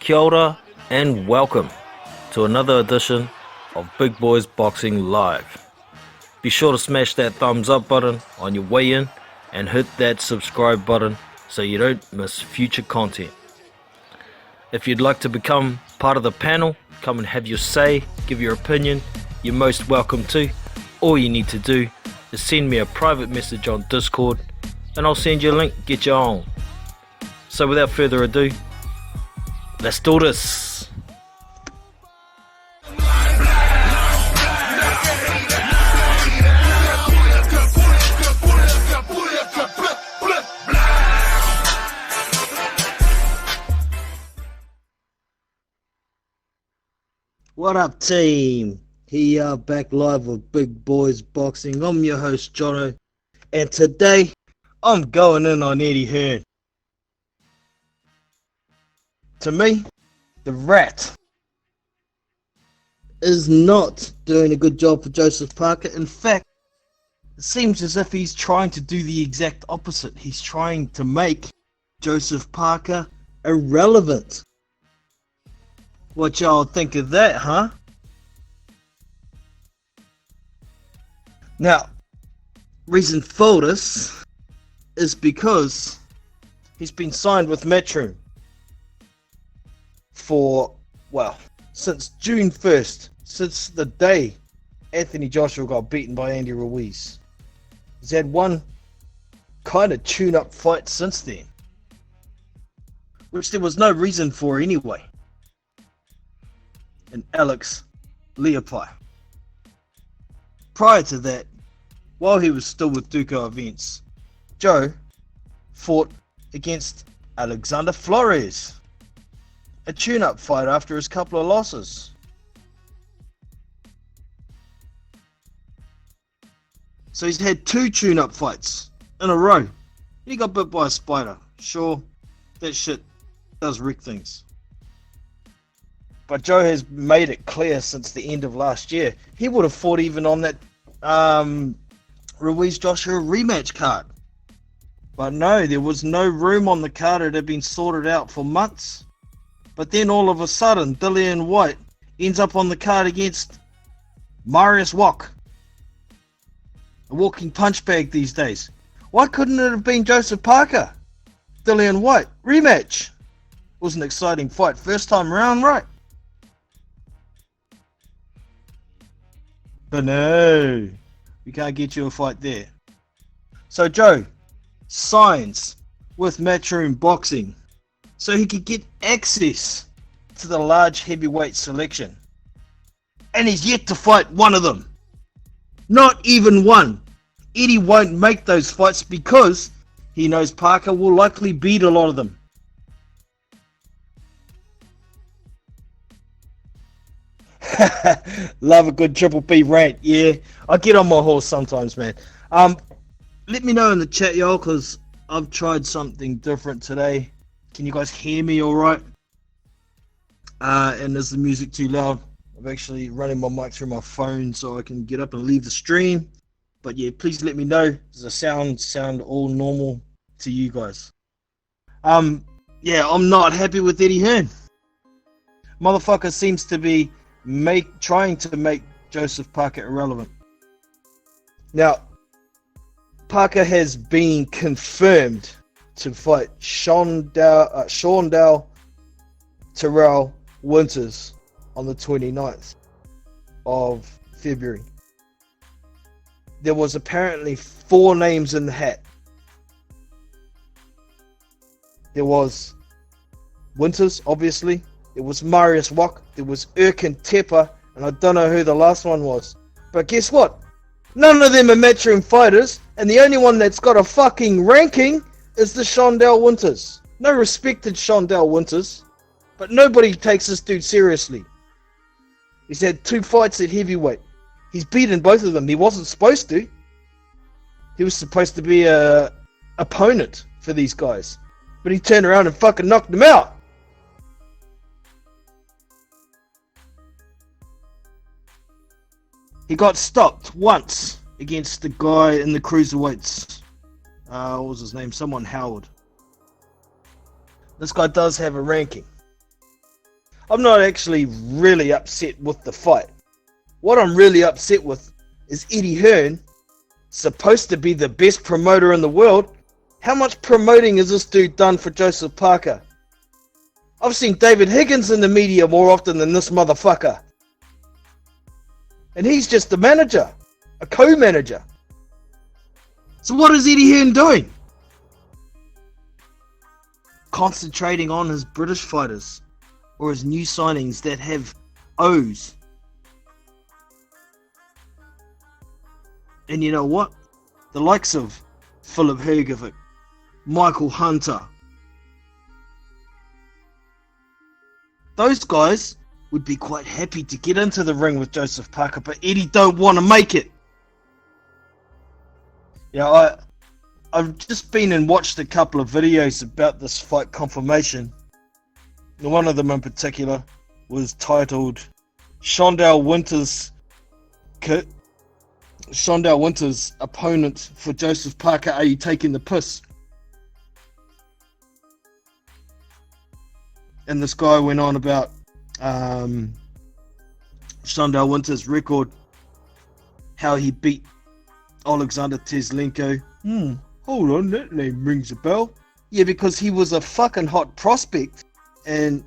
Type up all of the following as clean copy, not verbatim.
Kia ora and welcome to another edition of Big Boys Boxing Live. Be sure to smash that thumbs up button on your way in and hit that subscribe button so you don't miss future content. If you'd like to become part of the panel, come and have your say, give your opinion, you're most welcome to. All you need to do is send me a private message on Discord and I'll send you a link, get you on. So without further ado, let's do this. What up, team? Here back live with Big Boys Boxing. I'm your host, Jono, and today I'm going in on Eddie Hearn. To me, the Rat is not doing a good job for Joseph Parker. In fact, it seems as if he's trying to do the exact opposite. He's trying to make Joseph Parker irrelevant. What y'all think of that, huh? Now, reason for this is because he's been signed with Matchroom for, well, since June 1st, since the day Anthony Joshua got beaten by Andy Ruiz. He's had one kind of tune-up fight since then, which there was no reason for anyway. And Alex Leopai. Prior to that, while he was still with Duco Events, Joe fought against Alexander Flores, a tune-up fight after his couple of losses. So he's had two tune-up fights in a row. He got bit by a spider. Sure, that shit does wreck things. But Joe has made it clear since the end of last year, he would have fought even on that Ruiz-Joshua rematch card. But no, there was no room on the card. It had been sorted out for months. But then all of a sudden, Dillian White ends up on the card against Marius Wok. A walking punch bag these days. Why couldn't it have been Joseph Parker? Dillian White, rematch. It was an exciting fight. First time around, right? But no, we can't get you a fight there. So Joe signs with Matchroom Boxing so he could get access to the large heavyweight selection. And he's yet to fight one of them. Not even one. Eddie won't make those fights because he knows Parker will likely beat a lot of them. Love a good Triple P rant, yeah. I get on my horse sometimes, man. Let me know in the chat, y'all, because I've tried something different today. Can you guys hear me all right? And is the music too loud? I'm actually running my mic through my phone so I can get up and leave the stream. But yeah, please let me know. Does the sound all normal to you guys? Yeah, I'm not happy with Eddie Hearn. Motherfucker seems to be trying to make Joseph Parker irrelevant. Now, Parker has been confirmed to fight Shaundell Terrell Winters on the 29th of February. There was apparently 4 names in the hat. There was Winters, obviously. There was Marius Wok, there was Erkin Tepper, and I don't know who the last one was. But guess what? None of them are Matchroom fighters, and the only one that's got a fucking ranking is the Shaundell Winters. No respect to Shaundell Winters, but nobody takes this dude seriously. He's had 2 fights at heavyweight. He's beaten both of them. He wasn't supposed to. He was supposed to be a opponent for these guys. But he turned around and fucking knocked them out. He got stopped once against the guy in the cruiserweights. What was his name? Someone Howard. This guy does have a ranking. I'm not actually really upset with the fight. What I'm really upset with is Eddie Hearn, supposed to be the best promoter in the world. How much promoting has this dude done for Joseph Parker? I've seen David Higgins in the media more often than this motherfucker. And he's just a manager, a co-manager. So what is Eddie Hearn doing? Concentrating on his British fighters or his new signings that have O's. And you know what? The likes of Philip Hergovic, Michael Hunter, those guys would be quite happy to get into the ring with Joseph Parker, but Eddie don't want to make it. Yeah, I've just been and watched a couple of videos about this fight confirmation. One of them in particular was titled Shondell Winter's opponent for Joseph Parker, are you taking the piss? And this guy went on about Shondell Winter's record, how he beat Alexander Teslenko. Hold on, that name rings a bell. Yeah, because he was a fucking hot prospect and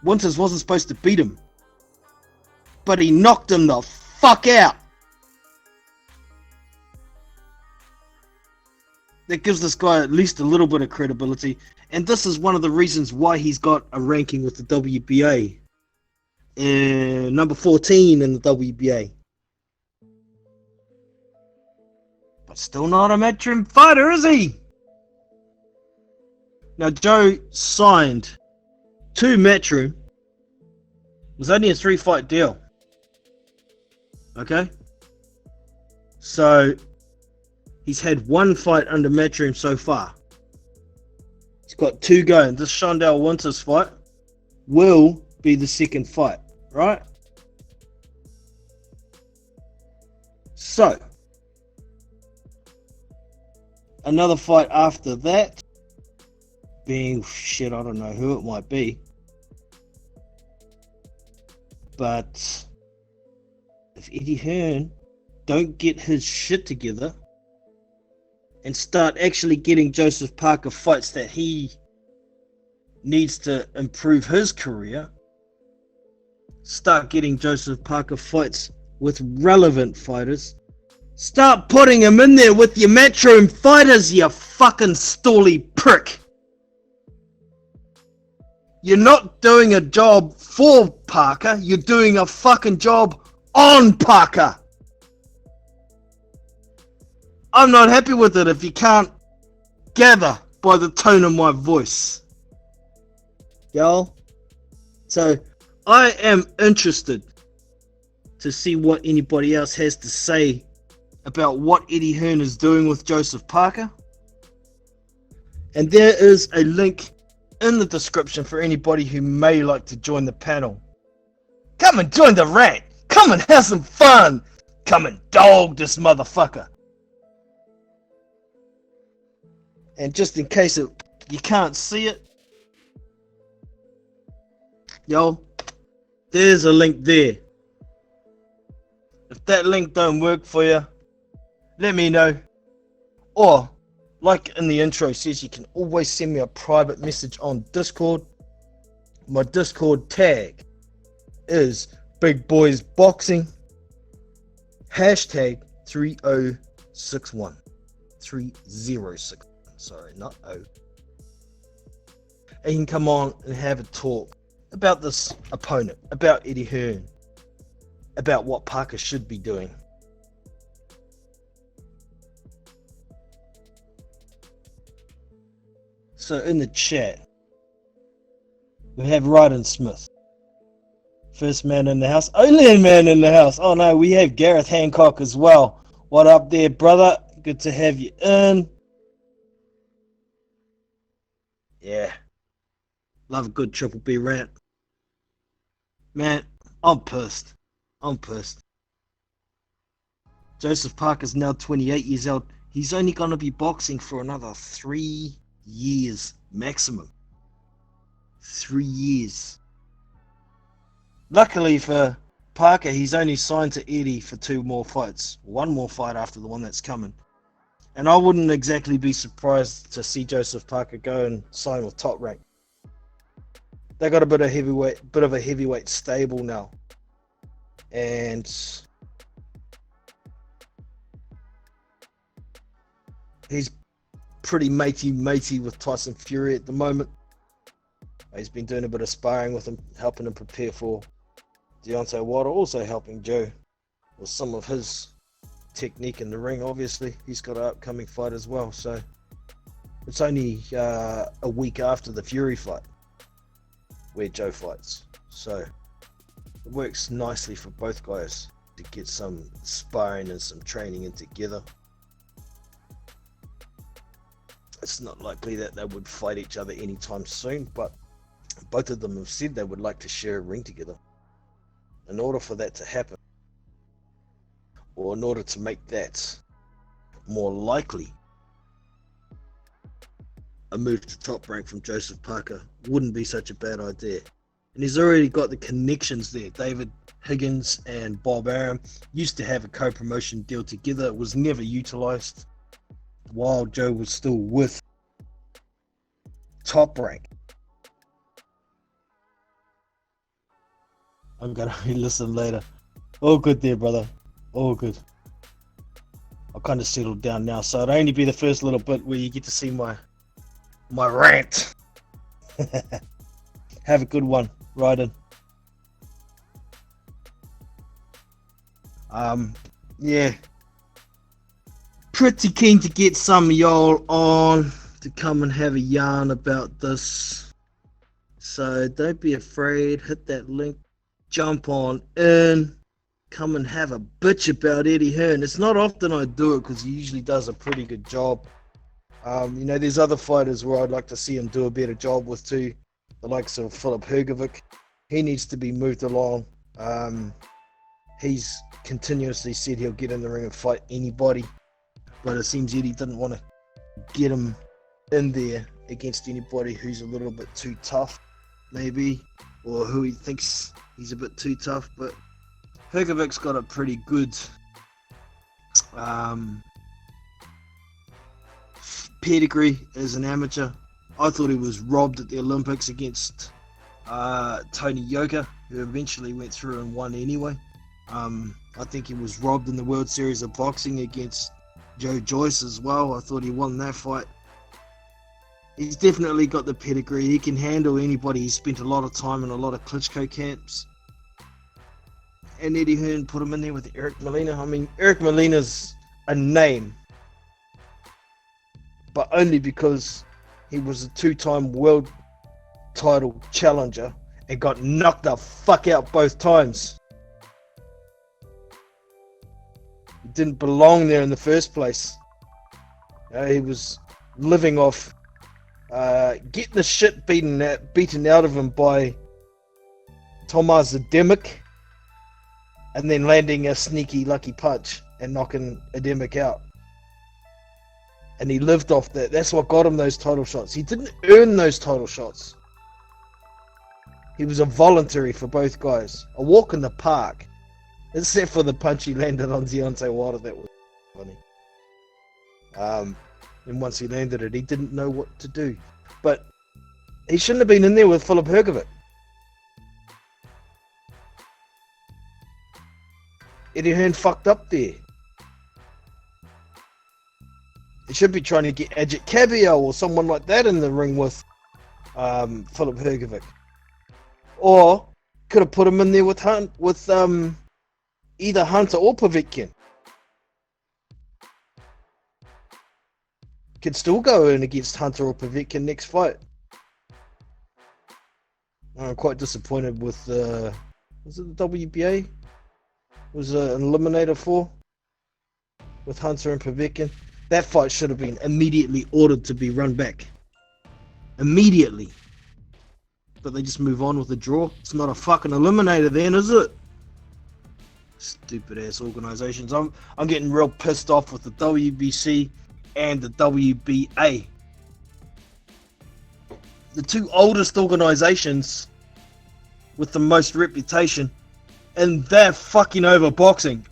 Winters wasn't supposed to beat him. But he knocked him the fuck out. That gives this guy at least a little bit of credibility. And this is one of the reasons why he's got a ranking with the WBA. Number 14 in the WBA. But still not a Matchroom fighter, is he? Now, Joe signed to Matchroom. It was only a 3-fight deal. Okay? So, he's had 1 fight under Matchroom so far. He's got 2 going. This Shondell Winters fight will be the 2nd fight, right? So, another fight after that being, shit, I don't know who it might be. But if Eddie Hearn don't get his shit together and start actually getting Joseph Parker fights that he needs to improve his career, start getting Joseph Parker fights with relevant fighters, start putting him in there with your Matchroom fighters, you fucking stally prick. You're not doing a job for Parker, you're doing a fucking job on Parker. I'm not happy with it if you can't gather by the tone of my voice. Y'all? So, I am interested to see what anybody else has to say about what Eddie Hearn is doing with Joseph Parker. And there is a link in the description for anybody who may like to join the panel. Come and join the rant. Come and have some fun. Come and dog this motherfucker. And just in case you can't see it, yo, there's a link there. If that link don't work for you, let me know. Or, like in the intro says, you can always send me a private message on Discord. My Discord tag is Big Boys Boxing. Hashtag 3061. 3061. Sorry, not O. And you can come on and have a talk about this opponent, about Eddie Hearn, about what Parker should be doing. So in the chat, we have Ryden Smith. First man in the house, only man in the house. Oh no, we have Gareth Hancock as well. What up there, brother? Good to have you in. Yeah. Love a good Triple B rant. Man, I'm pissed. Joseph Parker's now 28 years old. He's only going to be boxing for another 3 years maximum. 3 years. Luckily for Parker, he's only signed to Eddie for 2 more fights. 1 more fight after the one that's coming. And I wouldn't exactly be surprised to see Joseph Parker go and sign with Top Rank. They got a bit of a heavyweight stable now. And he's pretty matey with Tyson Fury at the moment. He's been doing a bit of sparring with him, helping him prepare for Deontay Wilder, also helping Joe with some of his technique in the ring. Obviously, he's got an upcoming fight as well. So it's only a week after the Fury fight where Joe fights. So it works nicely for both guys to get some sparring and some training in together. It's not likely that they would fight each other anytime soon, but both of them have said they would like to share a ring together. In order for that to happen, or in order to make that more likely, a move to Top Rank from Joseph Parker wouldn't be such a bad idea. And he's already got the connections there. David Higgins and Bob Arum used to have a co-promotion deal together. It was never utilized while Joe was still with Top Rank. I'm gonna listen later. All good there, brother. All good. I'll kind of settle down now, so it'll only be the first little bit where you get to see my rant. Have a good one, Ryden. Yeah. Pretty keen to get some of y'all on to come and have a yarn about this. So don't be afraid. Hit that link. Jump on in. Come and have a bitch about Eddie Hearn. It's not often I do it because he usually does a pretty good job. There's other fighters where I'd like to see him do a better job with too. The likes of Filip Hrgovic. He needs to be moved along. He's continuously said he'll get in the ring and fight anybody. But it seems Eddie didn't want to get him in there against anybody who's a little bit too tough, maybe. Or who he thinks he's a bit too tough. But Hrgovic's got a pretty good pedigree as an amateur. I thought he was robbed at the Olympics against Tony Yoka, who eventually went through and won anyway. I think he was robbed in the World Series of Boxing against Joe Joyce as well. I thought he won that fight. He's definitely got the pedigree. He can handle anybody. He spent a lot of time in a lot of Klitschko camps. And Eddie Hearn put him in there with Eric Molina. I mean, Eric Molina's a name, but only because he was a 2-time world title challenger and got knocked the fuck out both times. He didn't belong there in the first place. He was living off getting the shit beaten out of him by Tomasz Ademic, and then landing a sneaky lucky punch and knocking Ademic out. And he lived off that. That's what got him those title shots. He didn't earn those title shots. He was a voluntary for both guys. A walk in the park. Except for the punch he landed on Deontay Wilder. That was funny. And once he landed it, he didn't know what to do. But he shouldn't have been in there with Filip Hrgovic. Eddie Hearn fucked up there. He should be trying to get Ajit Cabial or someone like that in the ring with Filip Hrgovic. Or could have put him in there with either Hunter or Povetkin. Could still go in against Hunter or Povetkin next fight. I'm quite disappointed with was it the WBA? Was an eliminator for with Hunter and Povetkin. That fight should have been immediately ordered to be run back. Immediately. But they just move on with the draw. It's not a fucking eliminator then, is it? Stupid ass organizations. I'm getting real pissed off with the WBC and the WBA. The two oldest organizations with the most reputation, and they're fucking over boxing.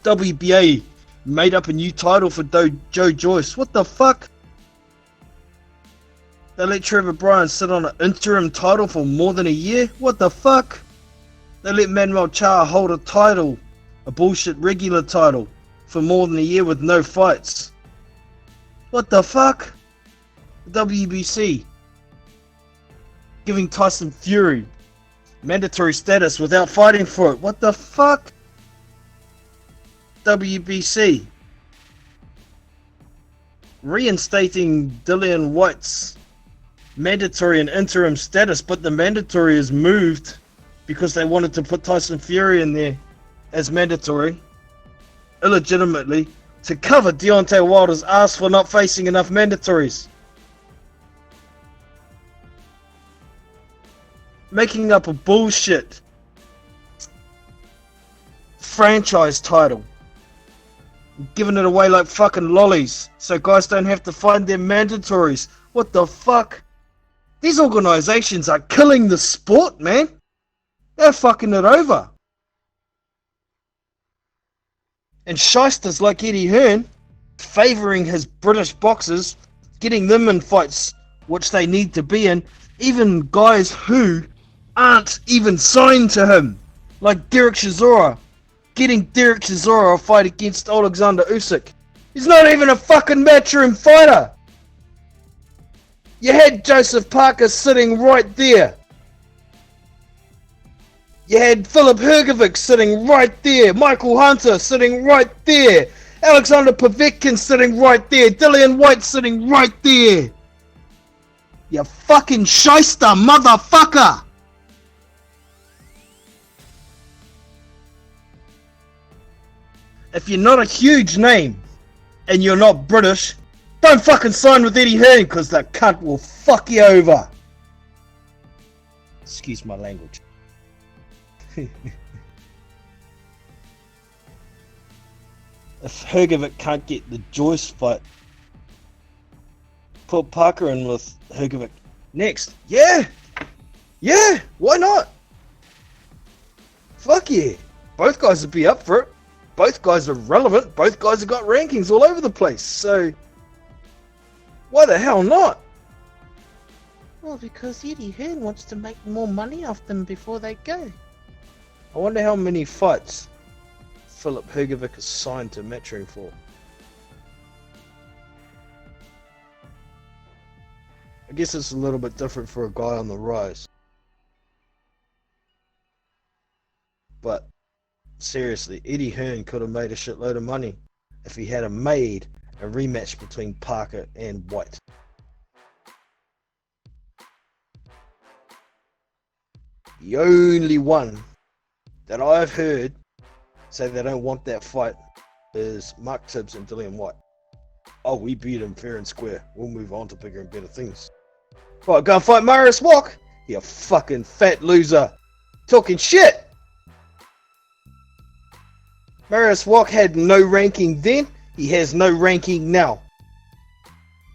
WBA made up a new title for Joe Joyce. What the fuck? They let Trevor Bryan sit on an interim title for more than a year? What the fuck? They let Manuel Charr hold a title, a bullshit regular title, for more than a year with no fights. What the fuck? The WBC giving Tyson Fury mandatory status without fighting for it. What the fuck? WBC reinstating Dillian White's mandatory and interim status, but the mandatory is moved because they wanted to put Tyson Fury in there as mandatory illegitimately to cover Deontay Wilder's ass for not facing enough mandatories. Making up a bullshit franchise title, giving it away like fucking lollies so guys don't have to find their mandatories. What the fuck? These organizations are killing the sport, man. They're fucking it over. And shysters like Eddie Hearn, favouring his British boxers, getting them in fights which they need to be in, even guys who aren't even signed to him, like Derek Chisora, getting Derek Chisora a fight against Alexander Usyk. He's not even a fucking matchroom fighter. You had Joseph Parker sitting right there. You had Filip Hrgovic sitting right there. Michael Hunter sitting right there. Alexander Povetkin sitting right there. Dillian White sitting right there. You fucking shyster motherfucker. If you're not a huge name and you're not British, don't fucking sign with Eddie Hearn, because that cunt will fuck you over. Excuse my language. If Hrgovic can't get the Joyce fight, put Parker in with Hrgovic next. Yeah, why not? Fuck yeah, both guys would be up for it. Both guys are relevant. Both guys have got rankings all over the place. So why the hell not? Well, because Eddie Hearn wants to make more money off them before they go. I wonder how many fights Filip Hrgovic is signed to Matchroom for. I guess it's a little bit different for a guy on the rise. But seriously, Eddie Hearn could have made a shitload of money if he had made a rematch between Parker and White. The only one that I've heard say they don't want that fight is Mark Tibbs and Dillian White. Oh, we beat him fair and square. We'll move on to bigger and better things. Right, go and fight Marius Walk? You fucking fat loser. Talking shit. Marius Walk had no ranking then. He has no ranking now.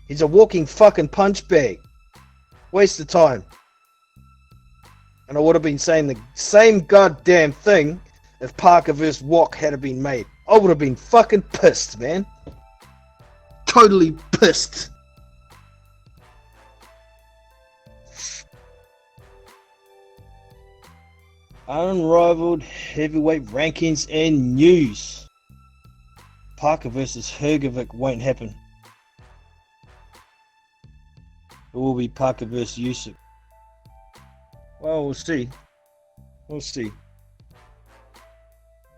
He's a walking fucking punch bag. Waste of time. And I would have been saying the same goddamn thing if Parker vs. Walk had been made. I would have been fucking pissed, man. Totally pissed. Unrivaled heavyweight rankings and news. Parker vs. Hrgovic won't happen. It will be Parker vs. Usyk. Well, we'll see. We'll see.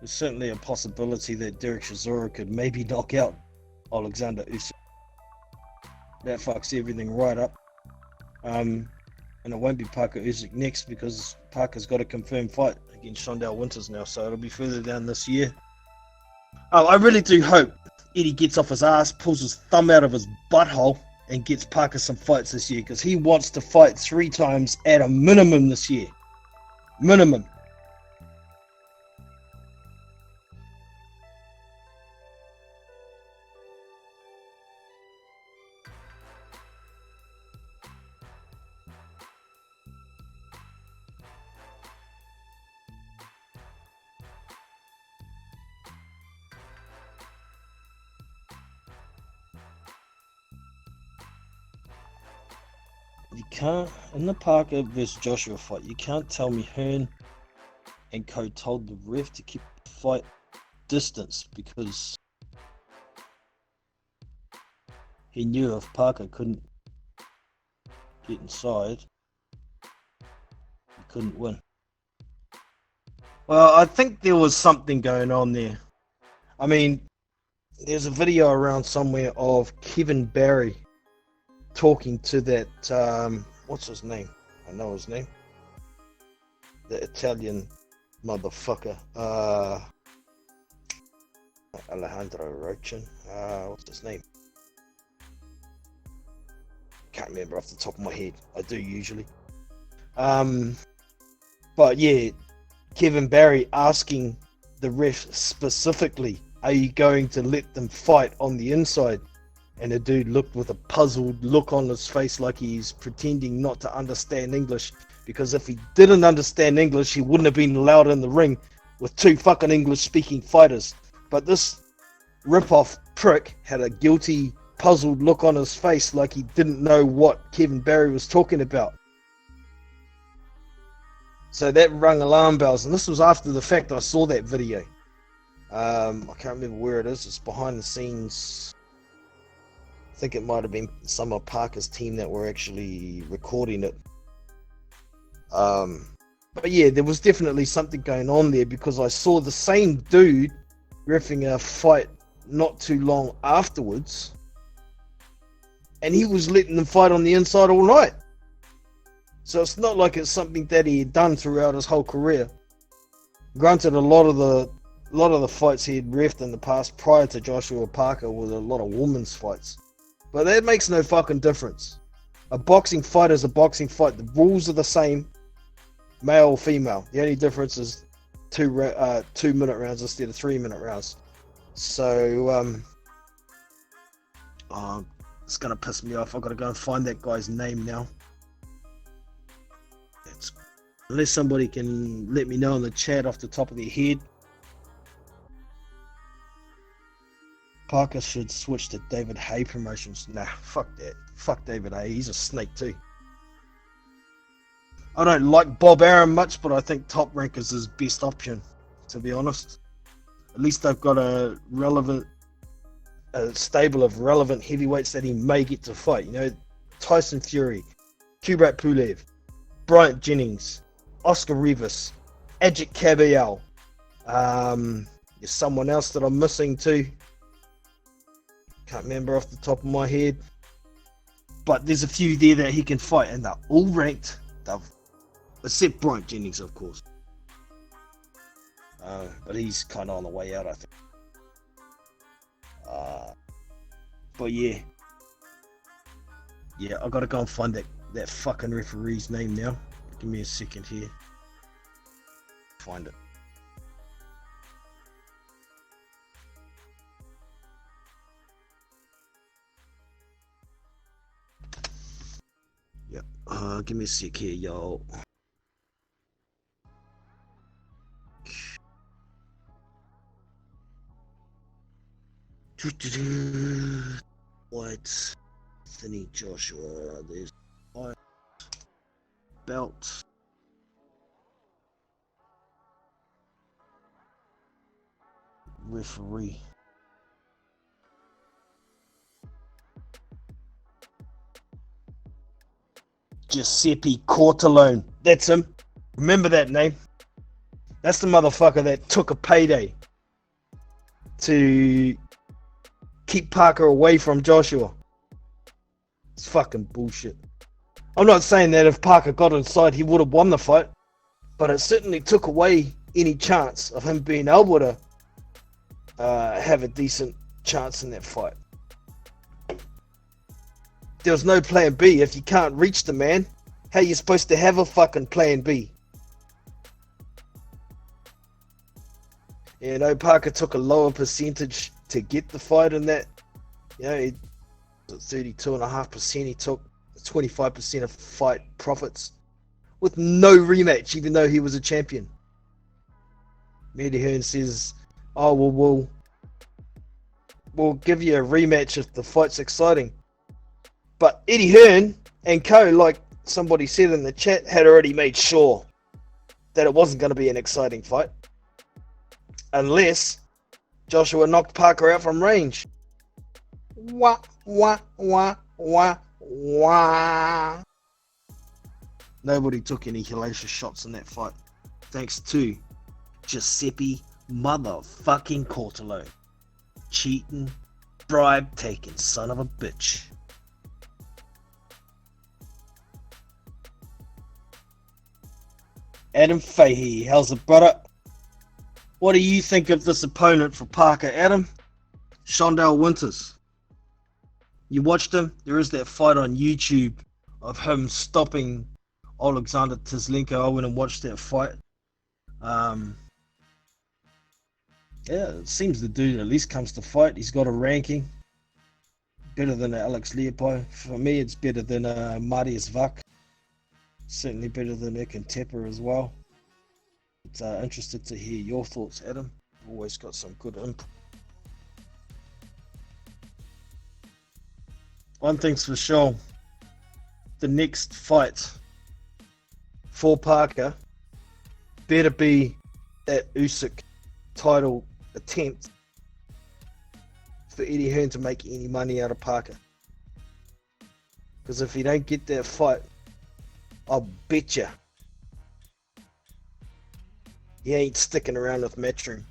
There's certainly a possibility that Derek Chisora could maybe knock out Alexander Usyk. That fucks everything right up. And it won't be Parker Usyk next because Parker's got a confirmed fight against Shondell Winters now, so it'll be further down this year. Oh, I really do hope Eddie gets off his ass, pulls his thumb out of his butthole, and gets Parker some fights this year, because he wants to fight 3 times at a minimum this year. Minimum. You can't, in the Parker versus Joshua fight, you can't tell me Hearn and Co told the ref to keep the fight distance because he knew if Parker couldn't get inside, he couldn't win. Well, I think there was something going on there. I mean, there's a video around somewhere of Kevin Barry talking to that, what's his name? I know his name. The Italian motherfucker. Alejandro Rochin. What's his name? Can't remember off the top of my head. I do usually. But yeah, Kevin Barry asking the ref specifically, are you going to let them fight on the inside? And the dude looked with a puzzled look on his face like he's pretending not to understand English, because if he didn't understand English, he wouldn't have been allowed in the ring with two fucking English speaking fighters. But this rip-off prick had a guilty, puzzled look on his face like he didn't know what Kevin Barry was talking about. So that rung alarm bells, and this was after the fact I saw that video. I can't remember where it is. It's behind the scenes. I think it might have been some of Parker's team that were actually recording it. But yeah, there was definitely something going on there, because I saw the same dude reffing a fight not too long afterwards, and he was letting them fight on the inside all night. So it's not like it's something that he had done throughout his whole career. Granted, a lot of the fights he had reffed in the past prior to Joshua Parker were a lot of women's fights. But that makes no fucking difference. A boxing fight is a boxing fight. The rules are the same, male or female. The only difference is 2-minute rounds instead of 3-minute rounds. So, it's gonna piss me off. I've got to go and find that guy's name now. Unless somebody can let me know in the chat off the top of their head. Parker should switch to David Hay promotions. Nah, fuck that. Fuck David Hay. He's a snake too. I don't like Bob Arum much, but I think Top Rank is his best option, to be honest. At least they've got a stable of relevant heavyweights that he may get to fight. You know, Tyson Fury, Kubrat Pulev, Bryant Jennings, Oscar Rivas, Ajit Kabayel. There's someone else that I'm missing too. Can't remember off the top of my head. But there's a few there that he can fight, and they're all ranked. Except Bryant Jennings, of course. But he's kind of on the way out, I think. But yeah. Yeah, I gotta go and find that fucking referee's name now. Give me a second here. Find it. Yep. Give me a sec here, y'all. White, Anthony Joshua. There's white belt. Referee. Giuseppe Cortalone. That's him. Remember that name. That's the motherfucker that took a payday to keep Parker away from Joshua. It's fucking bullshit. I'm not saying that if Parker got inside he would have won the fight, but it certainly took away any chance of him being able to have a decent chance in that fight. There was no plan B. If you can't reach the man, how are you supposed to have a fucking plan B? You know, Parker took a lower percentage to get the fight in that. You know, 32.5%. He took 25% of fight profits with no rematch, even though he was a champion. Eddie Hearn says, "Oh, well, we'll give you a rematch if the fight's exciting." But Eddie Hearn and co, like, somebody said in the chat, had already made sure that it wasn't going to be an exciting fight. Unless Joshua knocked Parker out from range. Wah, wah, wah, wah, wah. Nobody took any hellacious shots in that fight. Thanks to Giuseppe motherfucking Cortolo. Cheating, bribe taking son of a bitch. Adam Fahey, how's it, brother? What do you think of this opponent for Parker, Adam? Shondell Winters. You watched him? There is that fight on YouTube of him stopping Alexander Tislenko. I went and watched that fight. Yeah, it seems the dude at least comes to fight. He's got a ranking. Better than Alex Leopold. For me, it's better than Marius Vak. Certainly better than Erkin Tepper as well. But, interested to hear your thoughts, Adam. Always got some good input. One thing's for sure. The next fight for Parker better be that Usyk title attempt for Eddie Hearn to make any money out of Parker. Because if he don't get that fight, I'll bet you he ain't sticking around with Matchroom.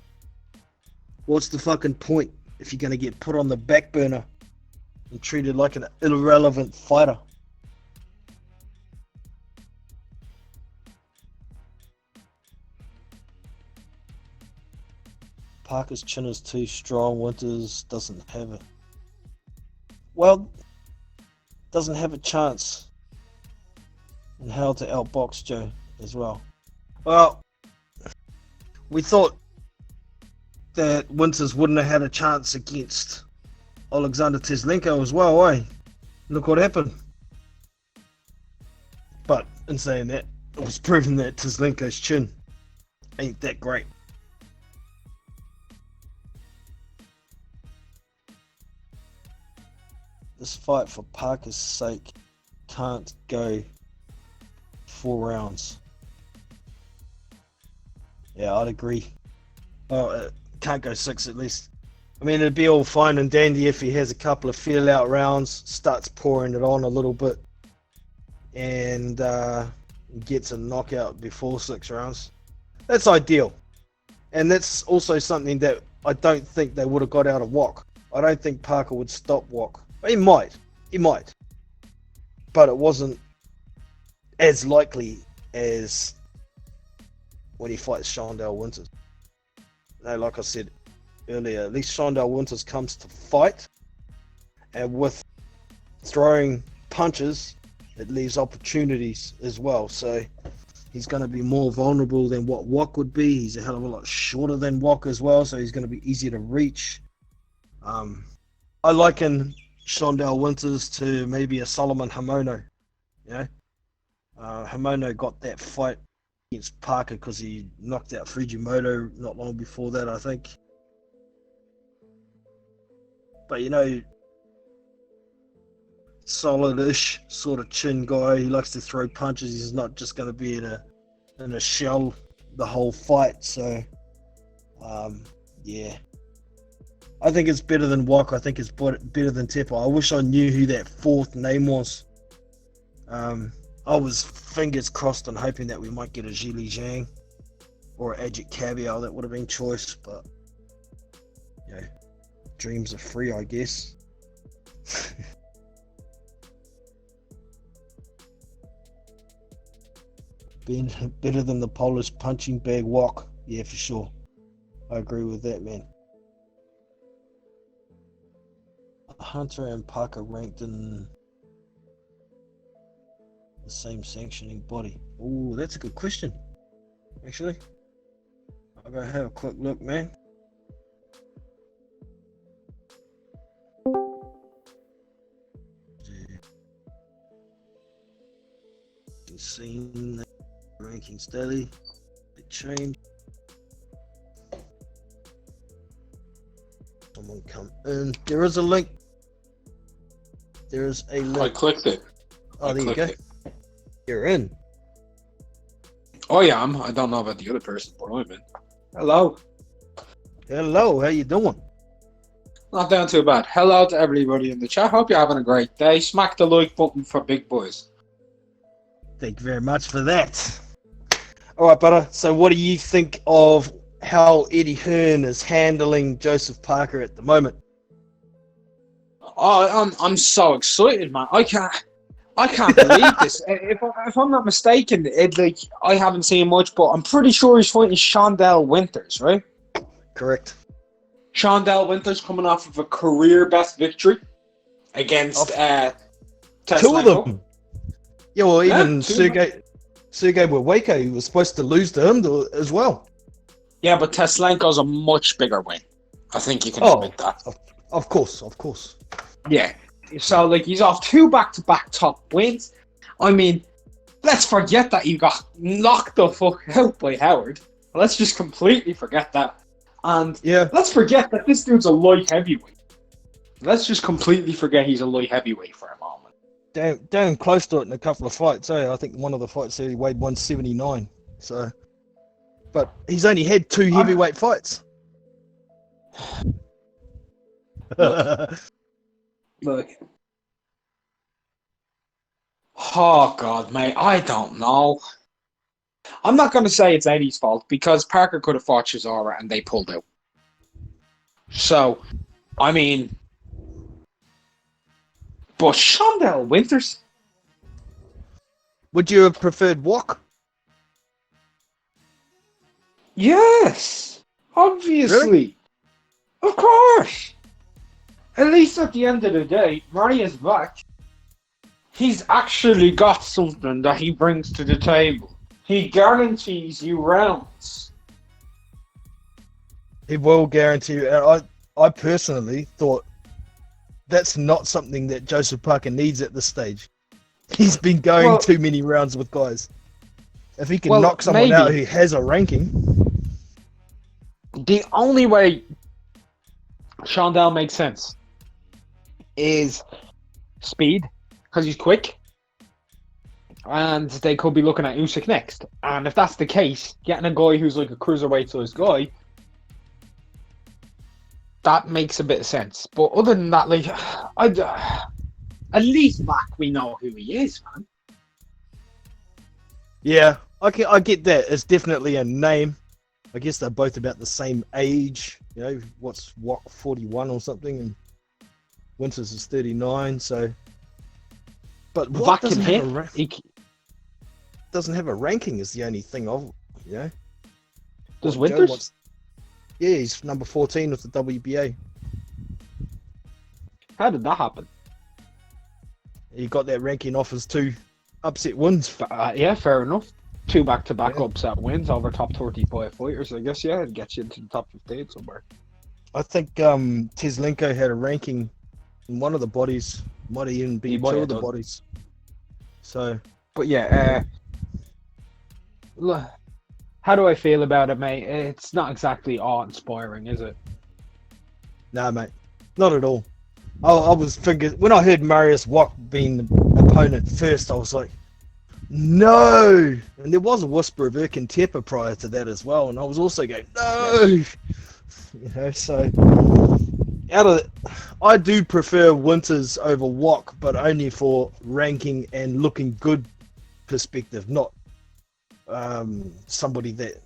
What's the fucking point if you're going to get put on the back burner and treated like an irrelevant fighter? Parker's chin is too strong. Winters doesn't have it. Well, doesn't have a chance in how to outbox Joe as well. Well, we thought that Winters wouldn't have had a chance against Alexander Tislenko as well, eh? Look what happened. But in saying that, it was proven that Tislenko's chin ain't that great. This fight, for Parker's sake, can't go 4 rounds. Yeah, I'd agree. Oh, it can't go 6 at least. I mean, it'd be all fine and dandy if he has a couple of feel-out rounds, starts pouring it on a little bit, and gets a knockout before 6 rounds. That's ideal. And that's also something that I don't think they would have got out of Wok. I don't think Parker would stop Wok. He might. But it wasn't as likely as when he fights Shondell Winters. No, like I said earlier, at least Shondell Winters comes to fight, and with throwing punches, it leaves opportunities as well. So he's going to be more vulnerable than what Wok would be. He's a hell of a lot shorter than Wok as well, so he's going to be easier to reach. I liken Shondell Winters to maybe a Solomon Hamono. You know, Hamono got that fight against Parker because he knocked out Fujimoto not long before that, I think. But you know, solid-ish sort of chin guy. He likes to throw punches. He's not just going to be in a shell the whole fight. So, yeah. I think it's better than Wok. I think it's better than Tepper. I wish I knew who that fourth name was. I was fingers crossed and hoping that we might get a Zhili Zhang or an Ajit Caviar. That would have been choice, but yeah, dreams are free, I guess. Being better than the Polish punching bag Wok. Yeah, for sure. I agree with that, man. Hunter and Parker ranked in the same sanctioning body. Oh, that's a good question, actually. I'll go have a quick look, man. Seen that rankings daily. They change. Someone come in. There is a link. There is a link. I clicked it. Oh, there you go. You're in. I am. I don't know about the other person, but I'm in. Hello. Hello, how you doing? Not doing too bad. Hello to everybody in the chat. Hope you're having a great day. Smack the like button for Big Boys. Thank you very much for that. All right, Butter. So what do you think of how Eddie Hearn is handling Joseph Parker at the moment? Oh, I'm so excited, man. I can't believe this. If I'm not mistaken, I haven't seen much, but I'm pretty sure he's fighting Shondell Winters, right? Correct. Shondell Winters coming off of a career best victory against Two Teslenko. of them. Yeah, well, even two. Sergey Waweko, he was supposed to lose to him as well. Yeah, but Teslenko's a much bigger win. I think you can admit that. Of course. Yeah. So, he's off 2 back-to-back top wins. I mean, let's forget that he got knocked the fuck out by Howard. Let's just completely forget that. And let's forget that this dude's a light heavyweight. Let's just completely forget he's a light heavyweight for a moment. Down close to it in a couple of fights. I think one of the fights he weighed 179. So, but he's only had 2 heavyweight fights. Look. Oh, God, mate. I don't know. I'm not going to say it's Eddie's fault because Parker could have fought Chisora and they pulled out. So, I mean... But Shondell Winters? Would you have preferred Wok? Yes! Obviously! Really? Of course! At least at the end of the day, Maria's back. He's actually got something that he brings to the table. He guarantees you rounds. He will guarantee you. And I personally thought that's not something that Joseph Parker needs at this stage. He's been going too many rounds with guys. If he can knock someone out who has a ranking. The only way Shondell makes sense is speed, because he's quick. And they could be looking at Usyk next. And if that's the case, getting a guy who's like a cruiserweight sized guy, that makes a bit of sense. But other than that, at least Mac, we know who he is, man. Yeah, I get that. It's definitely a name. I guess they're both about the same age. You know, what's Wok 41 or something, and Winters is 39. So, but Wok doesn't have a ranking. Is the only thing of Does Winters? Yeah, he's number 14 with the WBA. How did that happen? He got that ranking off his 2 upset wins. Yeah, fair enough. 2 back-to-back upset wins over top 35 fighters. I guess, it gets you into the top 15 somewhere. I think Teslenko had a ranking in one of the bodies. Might have even been 2 of the bodies. So, but yeah, how do I feel about it, mate? It's not exactly awe-inspiring, is it? Nah, mate, not at all. I was thinking when I heard Marius Wok being the opponent first, I was like, no. And there was a whisper of Erkin Tepa prior to that as well, and I was also going, no. So I do prefer Winters over Wok, but only for ranking and looking good perspective, not somebody that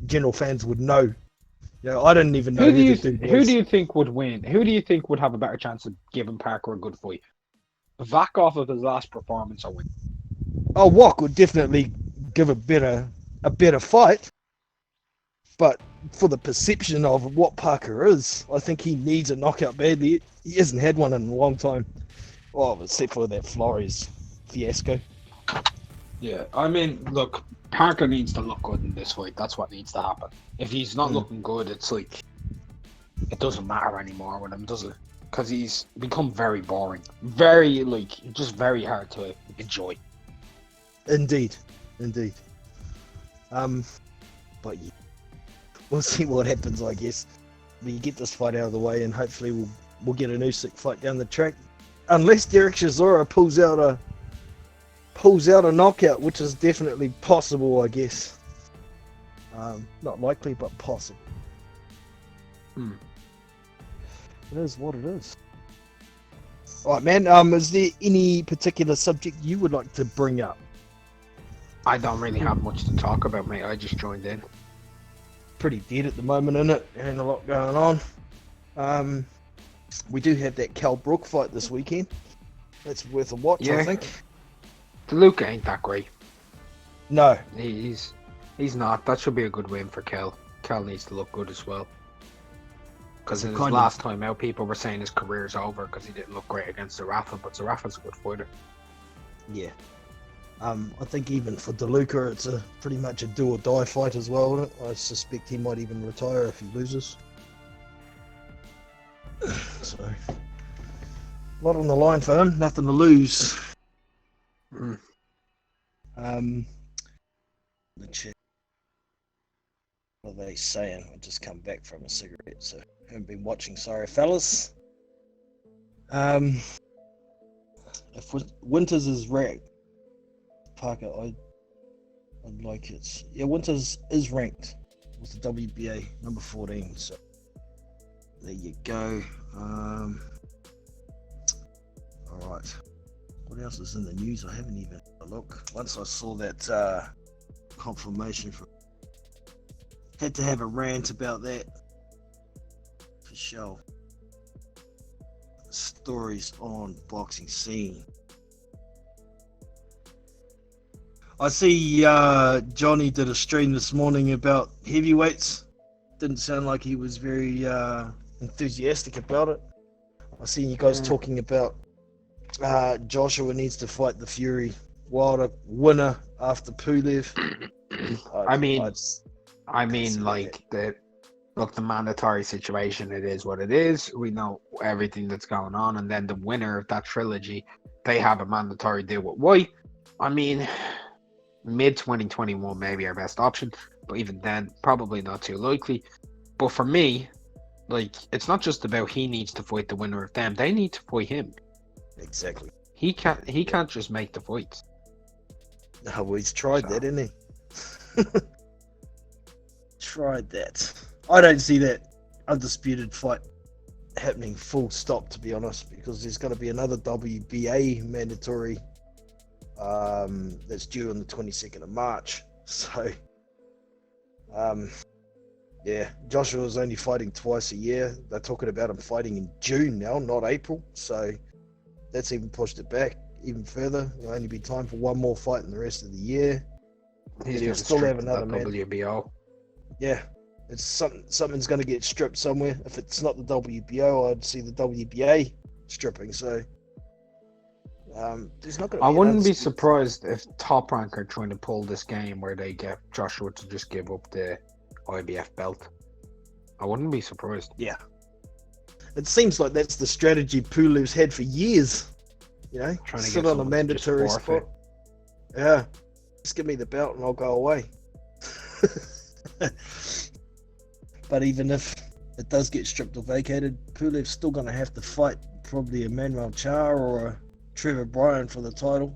general fans would know. I didn't even know who do you think would win? Who do you think would have a better chance of giving Parker a good fight? Back off of his last performance or win? Oh, Wok would definitely give a better fight, but for the perception of what Parker is, I think he needs a knockout badly. He hasn't had one in a long time. Well, except for that Flores fiasco. Yeah, I mean, look, Parker needs to look good in this fight. That's what needs to happen. If he's not looking good, it's like it doesn't matter anymore with him, does it? Because he's become very boring, very just very hard to enjoy. Indeed. But yeah, we'll see what happens. I guess we get this fight out of the way, and hopefully we'll get an Usyk fight down the track, unless Derek Chisora pulls pulls out a knockout, which is definitely possible, I guess. Not likely, but possible. It is what it is. Alright, man, is there any particular subject you would like to bring up? I don't really have much to talk about, mate. I just joined in. Pretty dead at the moment, isn't it? There ain't a lot going on. We do have that Cal Brook fight this weekend. That's worth a watch, I think. DeLuca ain't that great. No. He's not. That should be a good win for Kel. Kel needs to look good as well. Because in his last time out, people were saying his career's over because he didn't look great against Zarafa, but Zarafa's a good fighter. Yeah. I think even for DeLuca, it's pretty much a do or die fight as well, isn't it? I suspect he might even retire if he loses. So, a lot on the line for him, nothing to lose. The chat. What are they saying? I just come back from a cigarette, so I haven't been watching. Sorry, fellas. If Winters is ranked, Parker, I'd like it. Yeah, Winters is ranked with the WBA number 14. So there you go. All right. What else is in the news? I haven't even had a look. Once I saw that confirmation from, had to have a rant about that for sure. Stories on boxing scene. I see Johnny did a stream this morning about heavyweights. Didn't sound like he was very enthusiastic about it. I see you guys talking about Joshua needs to fight the Fury Wilder winner after Pulev. The mandatory situation, it is what it is. We know everything that's going on, and then the winner of that trilogy, they have a mandatory deal with White. I mean, mid 2021 maybe our best option, but even then, probably not too likely. But for me, like, it's not just about he needs to fight the winner of them; they need to fight him. Exactly. He can't just make the fights. No, well, he's tried that, hasn't he? Tried that. I don't see that undisputed fight happening full stop, to be honest, because there's going to be another WBA mandatory that's due on the 22nd of March. So, yeah, Joshua's only fighting twice a year. They're talking about him fighting in June now, not April. So that's even pushed it back even further. There'll only be time for one more fight in the rest of the year. He'll still have another WBO. Yeah. It's something's going to get stripped somewhere. If it's not the WBO, I'd see the WBA stripping. So there's not going to. I wouldn't be surprised if Top Rank are trying to pull this game where they get Joshua to just give up the IBF belt. I wouldn't be surprised. Yeah, it seems like that's the strategy Pulev's had for years. You know, trying to sit on a mandatory spot. Yeah, just give me the belt and I'll go away. But even if it does get stripped or vacated, Pulev's still going to have to fight probably a Manuel Char or a Trevor Bryan for the title.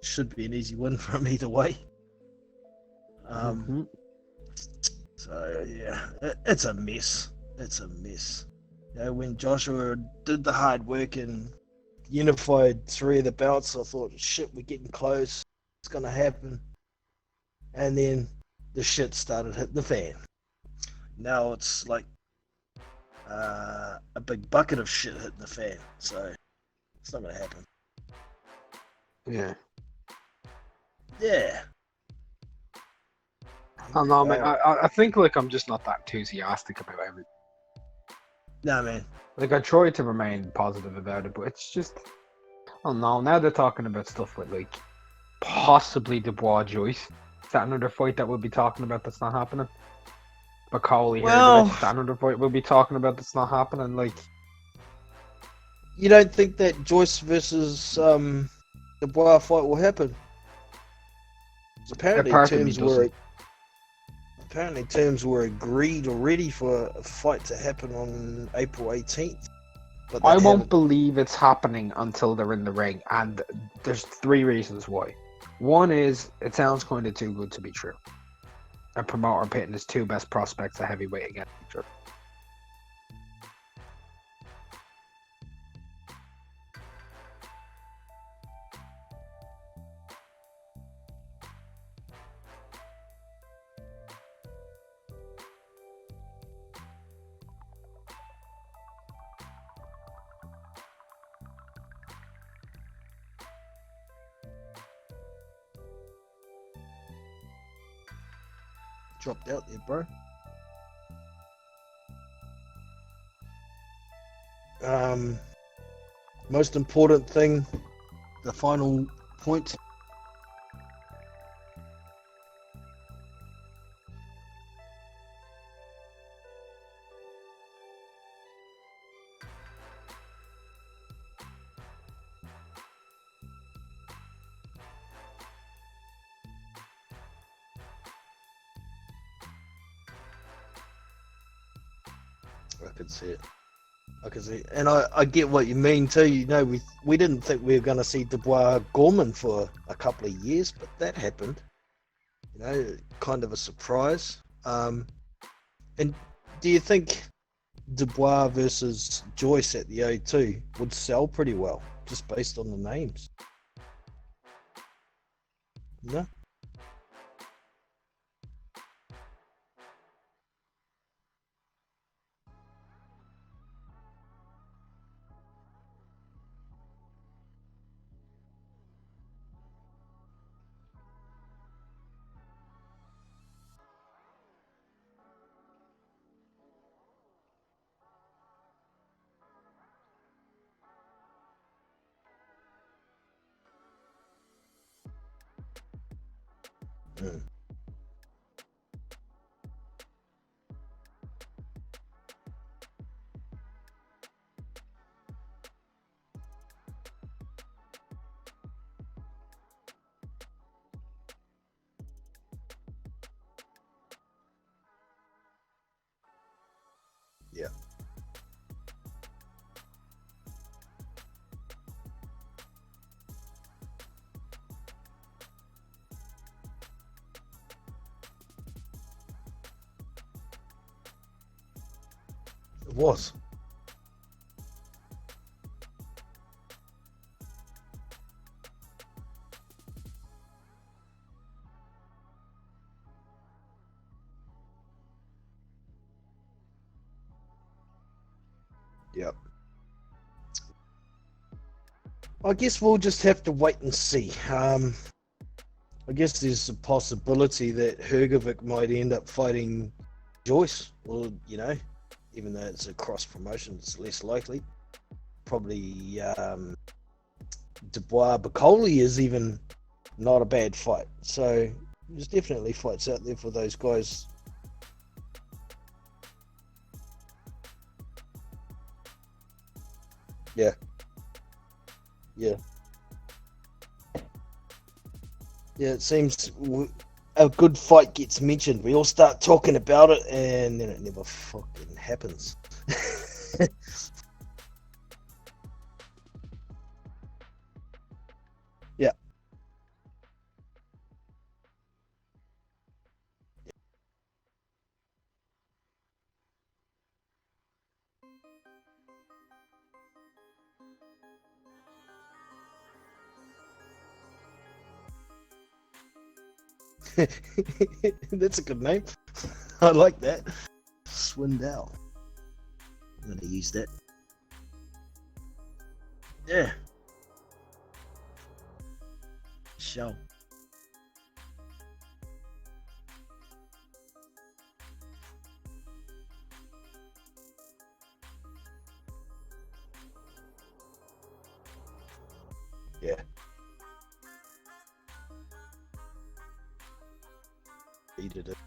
Should be an easy win for him either way. So, yeah, it's a mess. It's a mess. You know, when Joshua did the hard work and unified 3 of the belts, I thought, shit, we're getting close. It's going to happen. And then the shit started hitting the fan. Now it's like a big bucket of shit hitting the fan, so it's not gonna happen. Yeah. Yeah. I don't know, man. I think like I'm just not that enthusiastic about everything. No, man. Like I try to remain positive about it, but it's just, I don't know. Now they're talking about stuff with like possibly Dubois Joyce. Is that another fight that we'll be talking about that's not happening? Macaulay here, is that another fight we'll be talking about that's not happening? Like, you don't think that Joyce versus Dubois fight will happen? Apparently terms were agreed already for a fight to happen on April 18th. But I won't believe it's happening until they're in the ring, and there's 3 reasons why. One is it sounds kind of too good to be true. A promoter pitting his two best prospects a heavyweight against each other. Dropped out there, bro. Most important thing, the final point. I could see it. I can see, and I get what you mean too. You know, we didn't think we were going to see Dubois Gorman for a couple of years, but that happened. You know, kind of a surprise. And do you think Dubois versus Joyce at the O2 would sell pretty well, just based on the names? No. Mm. Yeah. It was. Yep. I guess we'll just have to wait and see. I guess there's a possibility that Hergovic might end up fighting Joyce, or even though it's a cross promotion, it's less likely. Probably Dubois Bacoli is even not a bad fight. So there's definitely fights out there for those guys. Yeah. Yeah. Yeah, it seems a good fight gets mentioned. We all start talking about it, and then it never fucking happens. Yeah. That's a good name. I like that. Swindell. I'm going to use that. Yeah. Show. Yeah. He did it.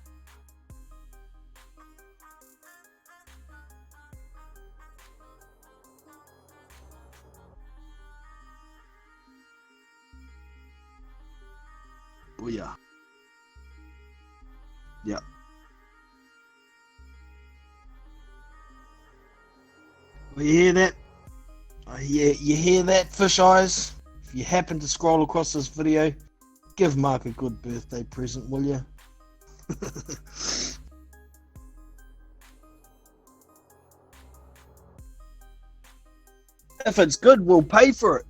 Oh yeah. Yeah. Well, you hear that? You hear that, fish eyes? If you happen to scroll across this video, Give Mark a good birthday present, will you? If it's good, we'll pay for it.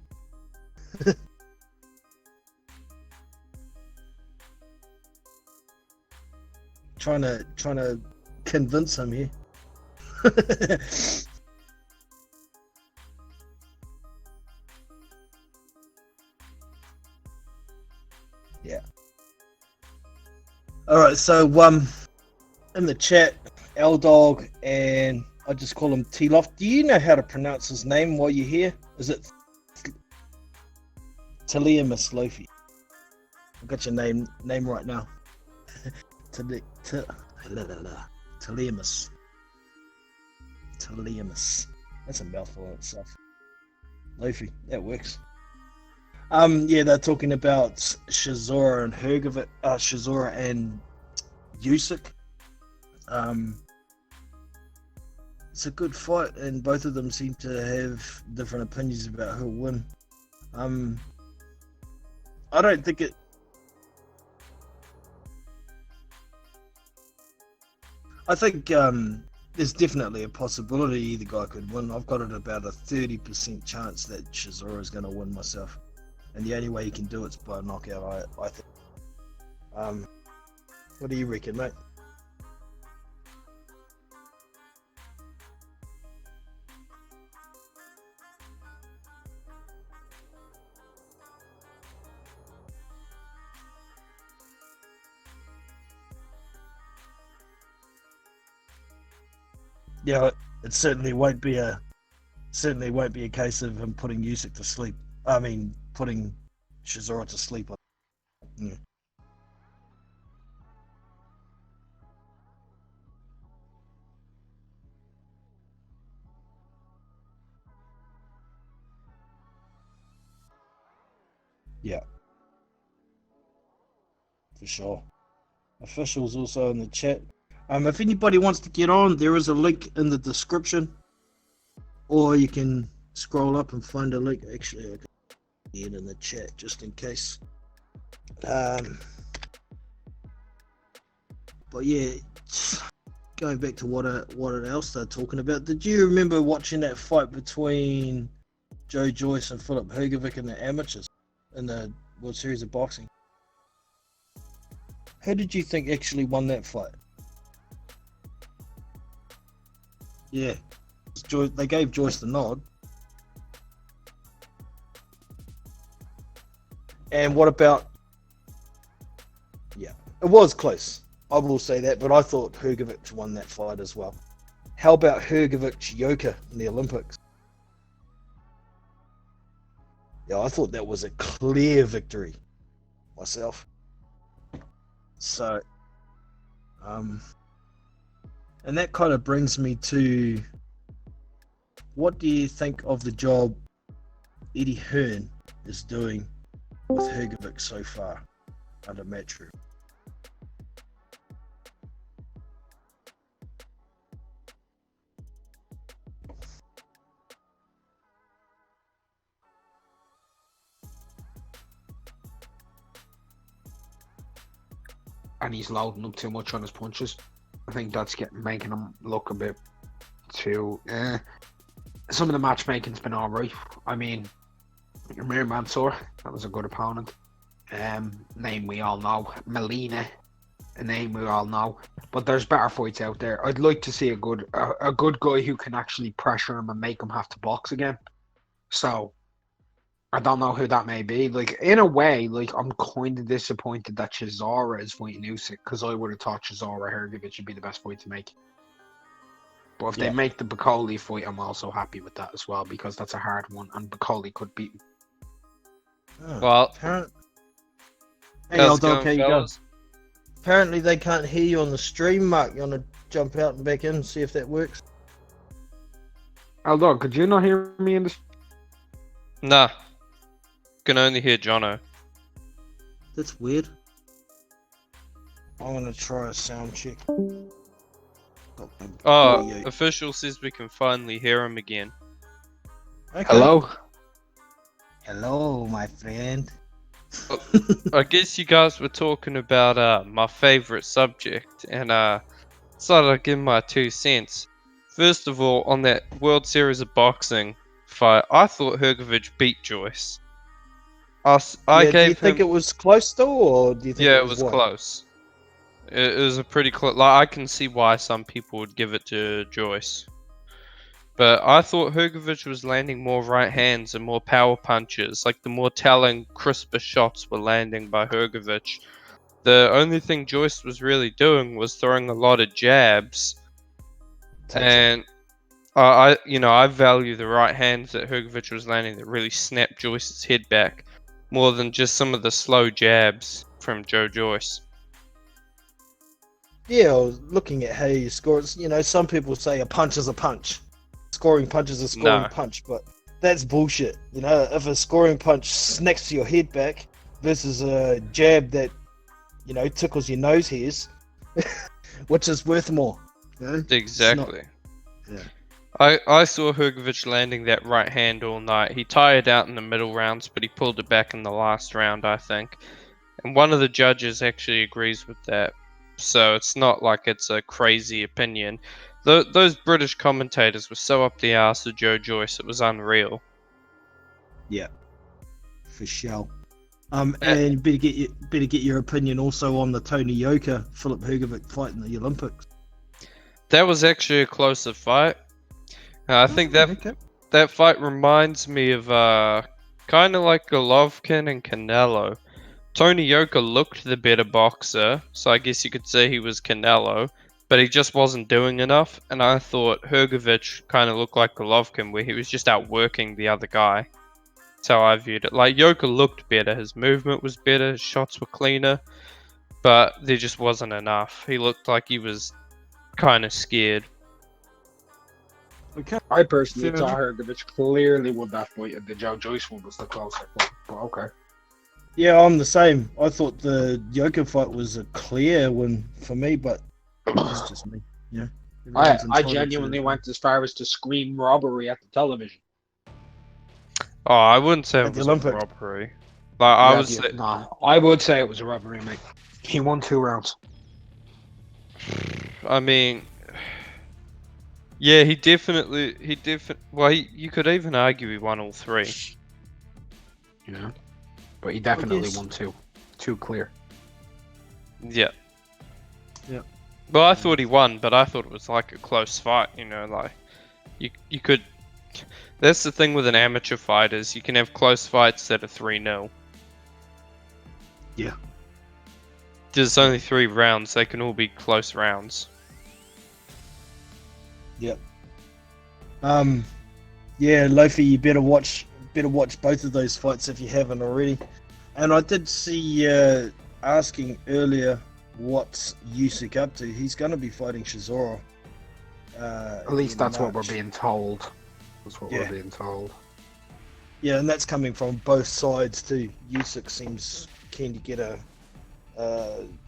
trying to convince him here. Yeah. All right. So in the chat, L Dog and I just call him T-Loft. Do you know how to pronounce his name while you're here? Is it Taliamus Lofi? I've got your name right now. Taliamus. That's a mouthful in itself. Lofi, that works. Yeah, they're talking about Shizora and Shizora and Usyk. It's a good fight, and both of them seem to have different opinions about who'll win. I don't think it. I think there's definitely a possibility either guy could win. I've got it about a 30% chance that Shizora is going to win myself, and the only way you can do it's by a knockout. I think. What do you reckon, mate? Yeah, it certainly won't be a case of him putting Usyk to sleep. I mean, putting Shizora to sleep. Yeah. Yeah, for sure. Officials also in the chat. If anybody wants to get on, there is a link in the description, or you can scroll up and find a link. Actually, I can get it in the chat just in case. But yeah, going back to what else they're talking about. Did you remember watching that fight between Joe Joyce and Filip Hrgovic in the amateurs in the World Series of Boxing? Who did you think actually won that fight? Yeah, they gave Joyce the nod. And what about? Yeah, it was close. I will say that, but I thought Hrgovic won that fight as well. How about Hrgovic-Yoka in the Olympics? Yeah, I thought that was a clear victory myself. So, and that kind of brings me to, what do you think of the job Eddie Hearn is doing with Hrgovic so far under Matchroom? And he's loading up too much on his punches. I think that's making him look a bit too. Some of the matchmaking's been alright. I mean, Amir Mansour, that was a good opponent. Name we all know. Melina, a name we all know. But there's better fights out there. I'd like to see a good guy who can actually pressure him and make him have to box again. So I don't know who that may be. Like, in a way, like, I'm kind of disappointed that Chisora is fighting Usyk, because I would have thought Chisora Hrgovic would be the best fight to make. But if they make the Bacoli fight, I'm also happy with that as well, because that's a hard one, and Bacoli could beat him. Oh, Well, hey, old dog, how you go? Apparently they can't hear you on the stream, Mark. You want to jump out and back in and see if that works? Aldog, could you not hear me in the... Nah. Can only hear Jono. That's weird. I'm gonna try a sound check. Oh, official says we can finally hear him again. Okay. Hello? Hello, my friend. I guess you guys were talking about my favorite subject, and decided I'd give my 2 cents. First of all, on that World Series of Boxing fight, I thought Hergovich beat Joyce. I Yeah, do you gave think him. it was close though, or do you think Yeah, it it was was won? close. It was a pretty close. Like, I can see why some people would give it to Joyce. But I thought Hergovich was landing more right hands and more power punches. Like, the more telling, crisper shots were landing by Hergovich. The only thing Joyce was really doing was throwing a lot of jabs. Takes it. And I value the right hands that Hergovich was landing that really snapped Joyce's head back more than just some of the slow jabs from Joe Joyce. Yeah, I was looking at how you score. Some people say a punch is a punch. Scoring punch is a scoring No, punch, but that's bullshit. If a scoring punch snacks your head back versus a jab that, tickles your nose hairs, which is worth more? It's not. exactly. Yeah. I saw Hergovich landing that right hand all night. He tired out in the middle rounds, but he pulled it back in the last round, I think. And one of the judges actually agrees with that. So it's not like it's a crazy opinion. Those British commentators were so up the arse of Joe Joyce, it was unreal. Yeah, for sure. Uh, And you better get your opinion also on the Tony Yoka Philip Hergovic fight in the Olympics. That was actually a closer fight. I think Okay. that fight reminds me of kind of like Golovkin and Canelo. Tony Yoka looked the better boxer, so I guess you could say he was Canelo, but he just wasn't doing enough. And I thought Hergovich kind of looked like Golovkin, where he was just outworking the other guy. That's how I viewed it. Like, Yoka looked better, his movement was better, his shots were cleaner, but there just wasn't enough. He looked like he was kind of scared. Okay. I personally Fair thought enough. Hergovich clearly won that fight, and the Joe Joyce one was the closer fight. But okay. Yeah, I'm the same. I thought the Yoka fight was a clear win for me, but that's just me. Yeah. Everyone's I entitled genuinely to. went as far as to scream robbery at the television. Oh, I wouldn't say At it the was a Olympics. robbery. Like, I was. Nah, I would say it was a robbery, mate. He won 2 rounds. I mean, yeah, he definitely. Well, you could even argue he won all 3. Yeah, but he definitely guess. won 2. 2 clear. Yeah. Yeah. Well, I thought he won, but I thought it was like a close fight. Like you could. That's the thing with an amateur fight is you can have close fights that are 3-0. Yeah. There's only 3 rounds; they can all be close rounds. Yep. Yeah, Lofi, you better watch both of those fights if you haven't already. And I did see asking earlier what's Usyk up to. He's going to be fighting Chisora. At least that's what we're March. being told. That's what Yeah. we're being told. Yeah, and that's coming from both sides too. Usyk seems keen to get a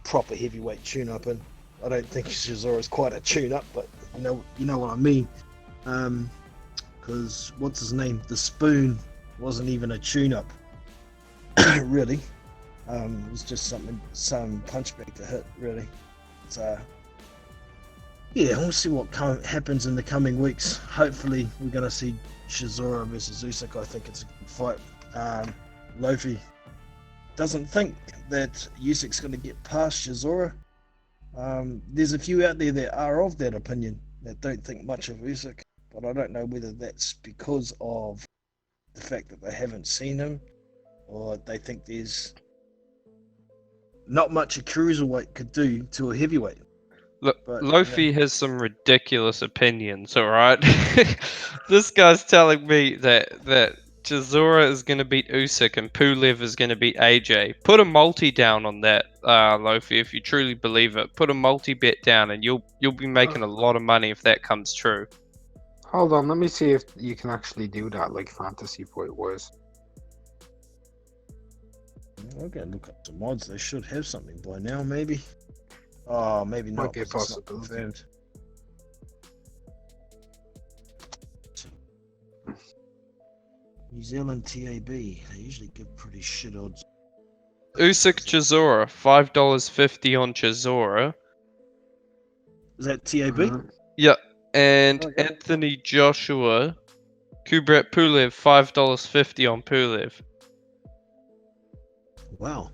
proper heavyweight tune-up, and I don't think Chisora is quite a tune-up, but you know what I mean. Because what's his name? The Spoon wasn't even a tune-up, really. It was just some punchback to hit, really. So yeah, we'll see what happens in the coming weeks. Hopefully, we're going to see Chisora versus Usyk. I think it's a good fight. Lofi doesn't think that Usyk's going to get past Chisora. There's a few out there that are of that opinion, that don't think much of Usyk, but I don't know whether that's because of the fact that they haven't seen him, or they think there's not much a cruiserweight could do to a heavyweight. Look, But, Lofi has some ridiculous opinions. All right, this guy's telling me that Chisora is going to beat Usyk and Pulev is going to beat AJ. Put a multi down on that, Lofi, if you truly believe it. Put a multi bet down, and you'll be making a lot of money if that comes true. Hold on, let me see if you can actually do that, like fantasy point wise. I'll go look up some odds. They should have something by now, maybe. Oh, maybe not. Might be a 'cause it's not possibility. confirmed. New Zealand TAB. They usually give pretty shit odds. Usyk Chisora, $5.50 on Chisora. Is that TAB? Yeah, and Okay. Anthony Joshua, Kubrat Pulev, $5.50 on Pulev. Wow.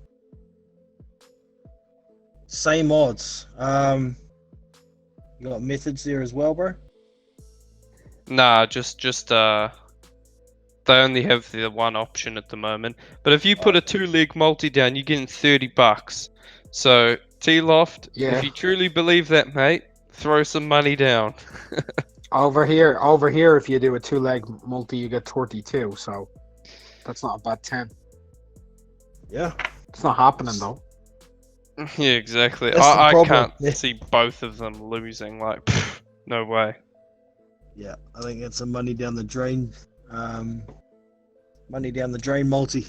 Same odds. You got methods there as well, bro? Nah, just they only have the one option at the moment. But if you put a 2-leg multi down, you're getting $30. So T-Loft, Yeah. if you truly believe that, mate, throw some money down. Over here, if you do a 2-leg multi, you get 32. So that's not a bad 10. Yeah. It's not happening though. Yeah, exactly. That's the I problem. can't Yeah. see both of them losing. Like, pff, no way. Yeah, I think it's a money down the drain. Money down the drain multi.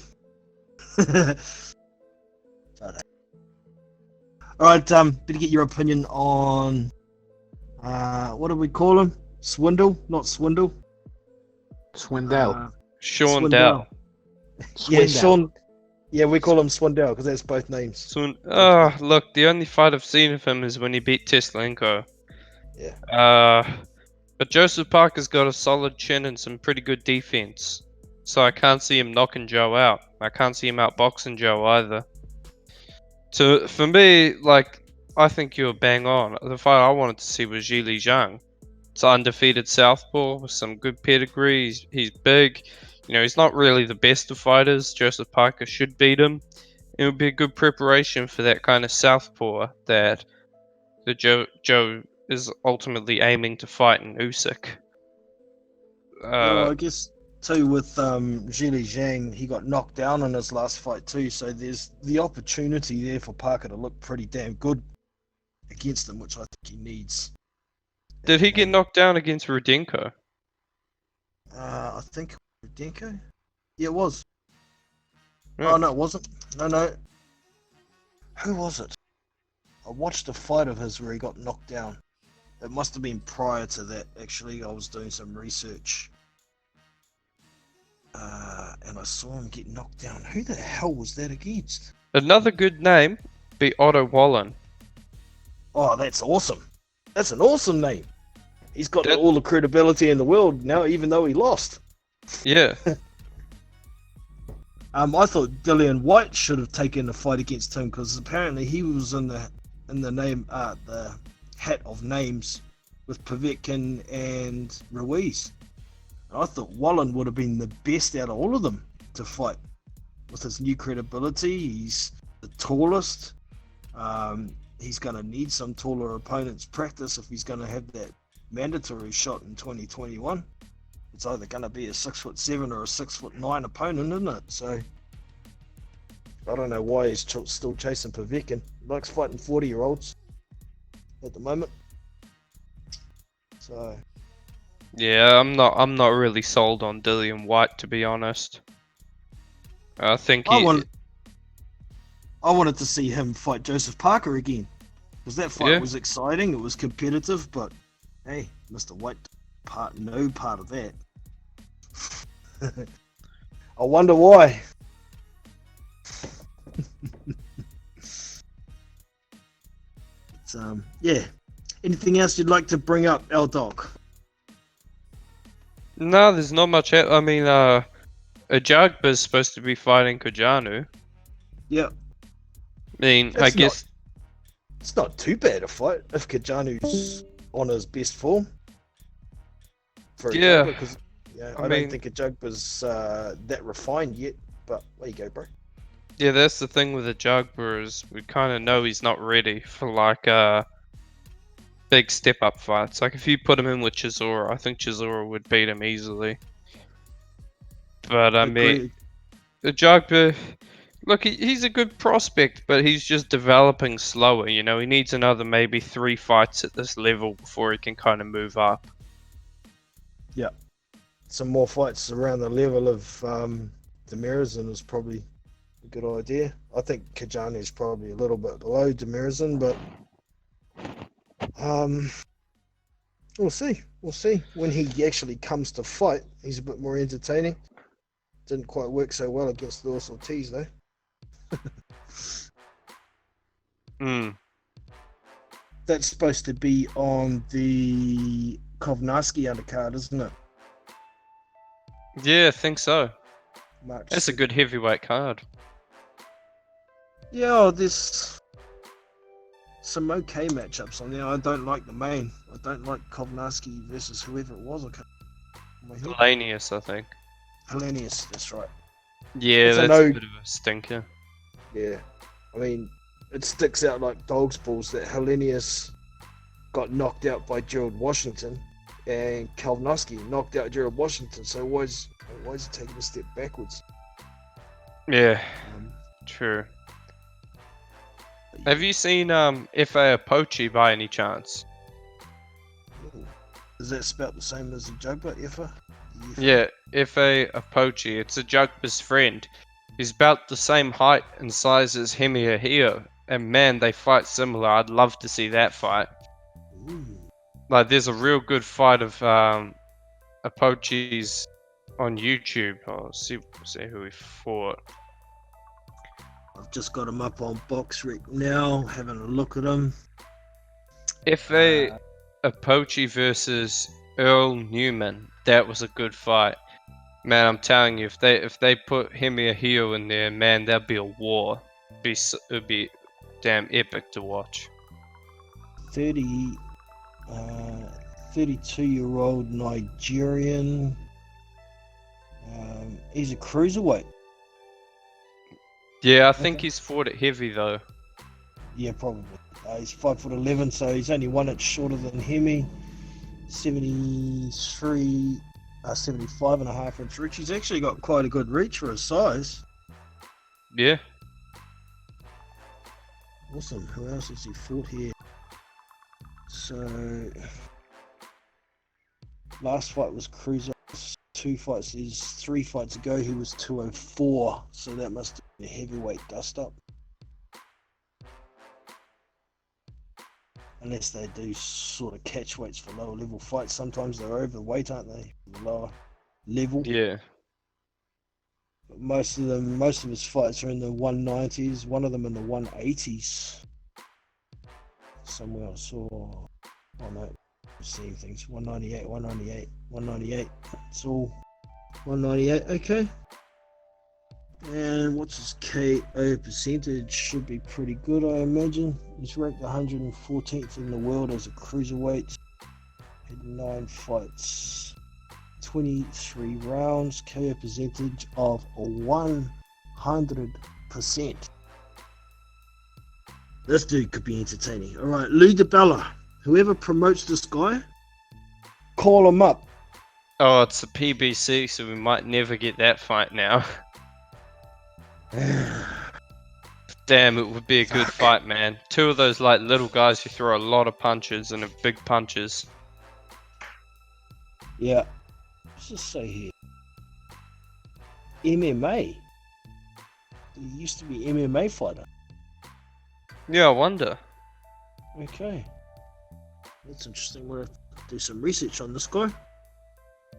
Alright, better get your opinion on what do we call him? Swindle? Not Swindle. Swindell. Sean Swindell. Dell. Yeah, Swindell. Sean. Yeah, we call him Swindell because that's both names. Look, the only fight I've seen of him is when he beat Teslenko. Yeah. But Joseph Parker's got a solid chin and some pretty good defense. So I can't see him knocking Joe out. I can't see him outboxing Joe either. So for me, like, I think you're bang on. The fight I wanted to see was Zhili Zhang. It's an undefeated southpaw with some good pedigree. He's big. You know, he's not really the best of fighters. Joseph Parker should beat him. It would be a good preparation for that kind of southpaw that Joe is ultimately aiming to fight in Usyk. Well, I guess too with Zhili Zhang, he got knocked down in his last fight too, so there's the opportunity there for Parker to look pretty damn good against him, which I think he needs. Did he get knocked down against Rudenko? I think Rudenko? Yeah, it was. Yeah. Oh, no, it wasn't. No. Who was it? I watched a fight of his where he got knocked down. It must have been prior to that, actually. I was doing some research. And I saw him get knocked down. Who the hell was that against? Another good name be Otto Wallen. Oh, that's awesome. That's an awesome name. He's got That- all the credibility in the world now, even though he lost. Yeah. I thought Dillian White should have taken the fight against him because apparently he was in the the hat of names with Povetkin and Ruiz. And I thought Wallen would have been the best out of all of them to fight with his new credibility. He's the tallest. He's going to need some taller opponents practice if he's going to have that mandatory shot in 2021. It's either going to be a 6'7" or a 6'9" opponent, isn't it? So I don't know why he's still chasing Povetkin. He likes fighting 40-year-olds at the moment. So Yeah, I'm not really sold on Dillian White, to be honest. I think I wanted to see him fight Joseph Parker again because that fight was exciting. It was competitive, but hey, Mr. White no part of that. I wonder why. It's, yeah. Anything else you'd like to bring up, L Doc? No, there's not much. I mean, Ajagba's supposed to be fighting Kojanu. Yeah. I mean, I guess. It's not too bad a fight if Kajanu's on his best form. For Yeah. because I mean, don't think Ajagba's that refined yet. But there you go, bro. Yeah, that's the thing with Ajagba is we kind of know he's not ready for like big step up fights. Like if you put him in with Chisora, I think Chisora would beat him easily. But I mean, Ajagba, look, he's a good prospect, but he's just developing slower. You know, he needs another maybe 3 fights at this level before he can kind of move up. Yeah, some more fights around the level of Demirizin is probably a good idea. I think Kajani is probably a little bit below Demirizin, but we'll see. We'll see when he actually comes to fight. He's a bit more entertaining. Didn't quite work so well against Lewis Ortiz though. Mm. That's supposed to be on the Kovnarski undercard, isn't it? Yeah, I think so. March That's a 7th. good heavyweight card. Yeah, there's some okay matchups on there. I don't like the main. I don't like Kovnarski versus whoever it was. I can't my head. Lanius, I think. Hellenius, that's right. Yeah, It's a that's a no. bit of a stinker. Yeah, I mean, it sticks out like dog's balls that Hellenius got knocked out by Gerald Washington, and Kalnowski knocked out Gerald Washington. So why is he taking a step backwards? Yeah, Um, true. Have you seen F.A. Apochi by any chance? Is that spelled the same as the joke, Effa? Yeah, F.A. Apochi. It's a Jugba's friend. He's about the same height and size as Himiahio, and man, they fight similar. I'd love to see that fight. Ooh. Like, there's a real good fight of Apochi's on YouTube. I'll see who he fought. I've just got him up on BoxRec now, having a look at him. F.A. Apochi versus Earl Newman. That was a good fight. Man, I'm telling you, if they put Himiahio in there, man, that'd be a war. It'd be damn epic to watch. 32-year-old Nigerian. He's a cruiserweight. Yeah, I think he's fought it heavy though. Yeah, probably. He's 5'11", so he's only 1 inch shorter than Hemi. 75 and a half inch reach. He's actually got quite a good reach for his size. Yeah. Awesome. Who else has he fought here? So, last fight was Cruiser. 3 fights ago he was 204, so that must have been a heavyweight dust up. Unless they do sort of catch weights for lower level fights. Sometimes they're overweight, aren't they? Lower level. Yeah. But most of his fights are in the 190s, one of them in the 180s. Somewhere I saw, oh no, I'm seeing things, 198. It's all 198, okay. And what's his KO percentage? Should be pretty good, I imagine. He's ranked 114th in the world as a cruiserweight. Had 9 fights, 23 rounds, KO percentage of 100%. This dude could be entertaining. Alright, Lou DiBella. Whoever promotes this guy, call him up. Oh, it's a PBC, so we might never get that fight now. Damn, it would be a good fight, man. 2 of those like little guys who throw a lot of punches and are big punches. Yeah. Let's just say here. MMA. He used to be MMA fighter. Yeah, I wonder. Okay. That's interesting. We'll have to do some research on this guy.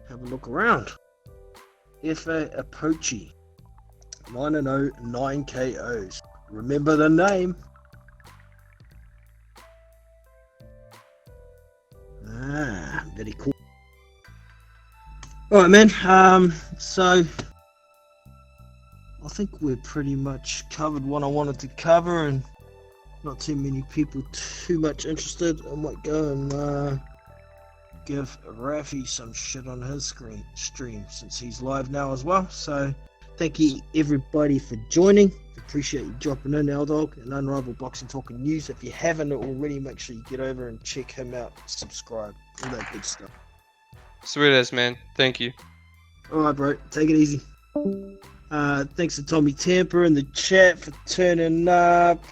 Have a look around. F.A. Apochi. 9-0, 9 KOs. Remember the name. Very cool. Alright, man. So I think we're pretty much covered what I wanted to cover, and not too many people too much interested. I might go and give Rafi some shit on his stream since he's live now as well. So thank you everybody for joining. Appreciate you dropping in, L-Dog, and Unrivaled Boxing Talk and News. If you haven't already, make sure you get over and check him out, subscribe, all that good stuff. Sweet as, man. Thank you. Alright, bro, take it easy. Thanks to Tommy Tampa in the chat for turning up.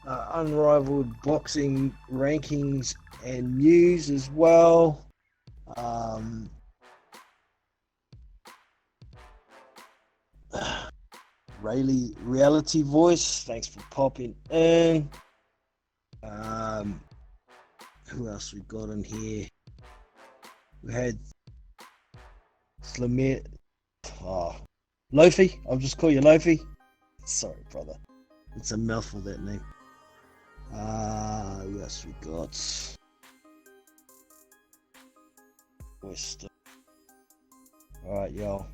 Unrivaled Boxing rankings and news as well. Rayleigh Reality Voice, thanks for popping in. Who else we got in here? We had Slamet. Lofi, I'll just call you Lofi. Sorry, brother. It's a mouthful, that name. Who else we got? West. Alright, y'all.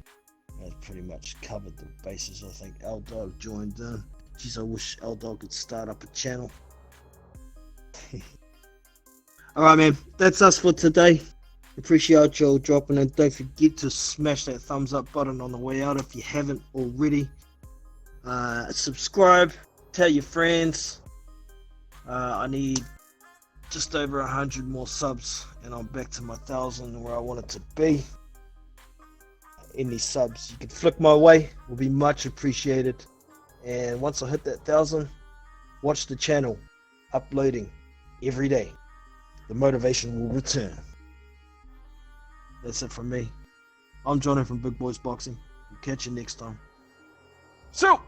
That's pretty much covered the bases. I think L-Dog joined in. Jeez, I wish L-Dog could start up a channel. Alright, man. That's us for today. Appreciate y'all dropping in. Don't forget to smash that thumbs up button on the way out if you haven't already. Subscribe. Tell your friends. I need just over 100 more subs and I'm back to my 1,000 where I want it to be. Any subs you can flick my way will be much appreciated. And once I hit that 1,000, watch the channel uploading every day. The motivation will return. That's it from me. I'm Johnny from Big Boys Boxing. We'll catch you next time. So.